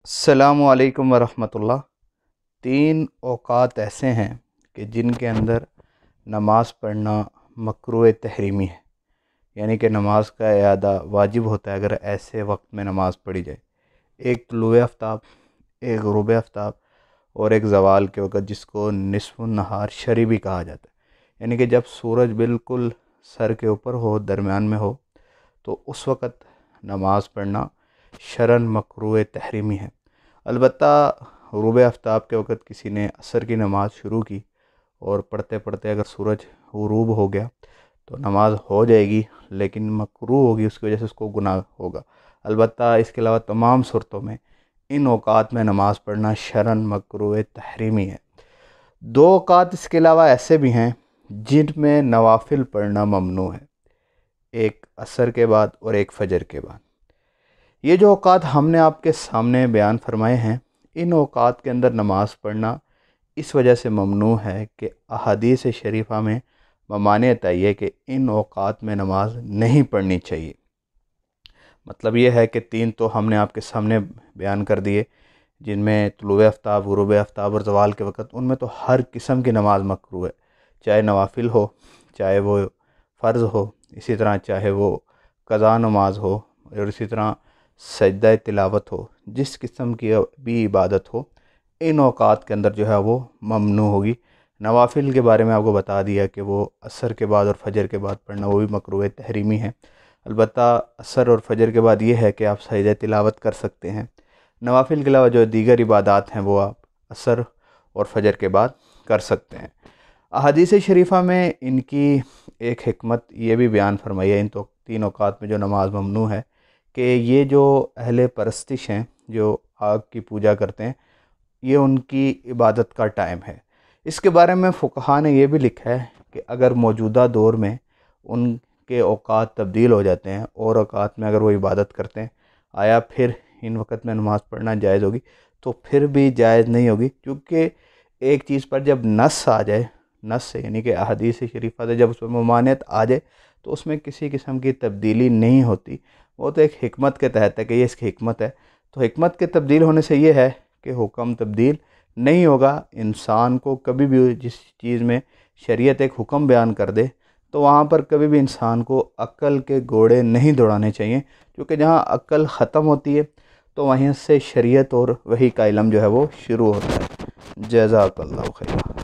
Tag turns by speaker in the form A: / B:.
A: السلام علیکم ورحمۃ اللہ۔ تین اوقات ایسے ہیں کہ جن کے اندر نماز پڑھنا مکروہ تحریمی ہے، یعنی کہ نماز کا اعادہ واجب ہوتا ہے اگر ایسے وقت میں نماز پڑھی جائے۔ ایک طلوع آفتاب، ایک غروب آفتاب اور ایک زوال کے وقت، جس کو نصف النہار شروع بھی کہا جاتا ہے، یعنی کہ جب سورج بالکل سر کے اوپر ہو، درمیان میں ہو، تو اس وقت نماز پڑھنا شرعاً مکروہ تحریمی ہے۔ البتہ غروب آفتاب کے وقت کسی نے عصر کی نماز شروع کی اور پڑھتے پڑھتے اگر سورج غروب ہو گیا تو نماز ہو جائے گی، لیکن مکروہ ہوگی، اس کی وجہ سے اس کو گناہ ہوگا۔ البتہ اس کے علاوہ تمام صورتوں میں ان اوقات میں نماز پڑھنا شرعاً مکروہ تحریمی ہے۔ دو اوقات اس کے علاوہ ایسے بھی ہیں جن میں نوافل پڑھنا ممنوع ہے، ایک عصر کے بعد اور ایک فجر کے بعد۔ یہ جو اوقات ہم نے آپ کے سامنے بیان فرمائے ہیں، ان اوقات کے اندر نماز پڑھنا اس وجہ سے ممنوع ہے کہ احادیث شریفہ میں ممانعت آئی ہے کہ ان اوقات میں نماز نہیں پڑھنی چاہیے۔ مطلب یہ ہے کہ تین تو ہم نے آپ کے سامنے بیان کر دیے، جن میں طلوع آفتاب، غروب آفتاب اور زوال کے وقت، ان میں تو ہر قسم کی نماز مکروہ ہے، چاہے نوافل ہو، چاہے وہ فرض ہو، اسی طرح چاہے وہ قضا نماز ہو، اور اسی طرح سجدہ تلاوت ہو، جس قسم کی بھی عبادت ہو، ان اوقات کے اندر جو ہے وہ ممنوع ہوگی۔ نوافل کے بارے میں آپ کو بتا دیا کہ وہ عصر کے بعد اور فجر کے بعد پڑھنا وہ بھی مکروہ تحریمی ہے۔ البتہ عصر اور فجر کے بعد یہ ہے کہ آپ سجدہ تلاوت کر سکتے ہیں۔ نوافل کے علاوہ جو دیگر عبادات ہیں وہ آپ عصر اور فجر کے بعد کر سکتے ہیں۔ احادیث شریفہ میں ان کی ایک حکمت یہ بھی بیان فرمائی ہے، ان تو تین اوقات میں جو نماز ممنوع ہے، کہ یہ جو اہل پرستش ہیں، جو آگ کی پوجا کرتے ہیں، یہ ان کی عبادت کا ٹائم ہے۔ اس کے بارے میں فقہاء نے یہ بھی لکھا ہے کہ اگر موجودہ دور میں ان کے اوقات تبدیل ہو جاتے ہیں اور اوقات میں اگر وہ عبادت کرتے ہیں، آیا پھر ان وقت میں نماز پڑھنا جائز ہوگی؟ تو پھر بھی جائز نہیں ہوگی، کیونکہ ایک چیز پر جب نص آ جائے، نص سے یعنی کہ احادیث شریفہ سے جب اس میں ممانعت آ جائے تو اس میں کسی قسم کی تبدیلی نہیں ہوتی۔ وہ تو ایک حکمت کے تحت ہے کہ یہ اس کی حکمت ہے، تو حکمت کے تبدیل ہونے سے یہ ہے کہ حکم تبدیل نہیں ہوگا۔ انسان کو کبھی بھی جس چیز میں شریعت ایک حکم بیان کر دے تو وہاں پر کبھی بھی انسان کو عقل کے گھوڑے نہیں دوڑانے چاہیے، کیونکہ جہاں عقل ختم ہوتی ہے تو وہیں سے شریعت اور وحی کا علم جو ہے وہ شروع ہوتا ہے۔ جزاک اللہ خیر۔